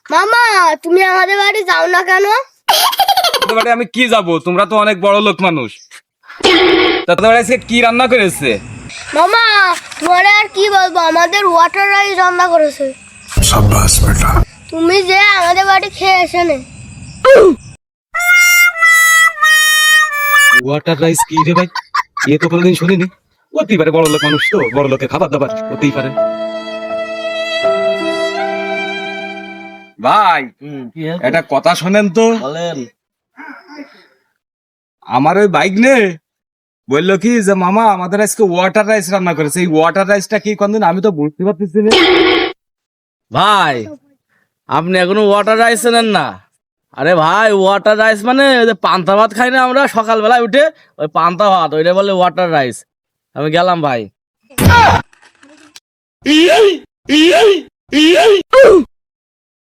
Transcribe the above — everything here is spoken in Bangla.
মামা তুমি আমাদের বাড়ি যাও না কেন? তোদের বাড়ি আমি কি যাব? তোমরা তো অনেক বড় লোক মানুষ। তা তোদের বাড়ি আজকে কি রান্না করেছে? মামা তোমার আর কি বলবো, আমাদের ওয়াটার রাইস রান্না করেছে। शाबाश बेटा। তুমি যে আমাদের বাড়ি খেয়ে এসে নে। ওয়াটার রাইস কি রে ভাই? এ তো কোনোদিন শুনিনি। হতেই পারে, বড় লোক মানুষ তো, বড় লোকের খাবার দাবার হতেই পারে। ভাই একটা কথা শোনেন তো। বলেন। আমার ওই বাইক নে বললো কি যে মামা আমাদের আজকে ওয়াটার রাইস রান্না করেছে। এই ওয়াটার রাইসটা কি কোনদিন আমি তো বুঝতে পারতেছি না। ভাই আপনি এখনো ওয়াটার রাইস চেনেন না? আরে ভাই ওয়াটার রাইস মানে ওই যে পান্তা ভাত খাই না আমরা সকালবেলায় উঠে, ওই পান্তা ভাত ওইটা বলে ওয়াটার রাইস। আমি গেলাম ভাই।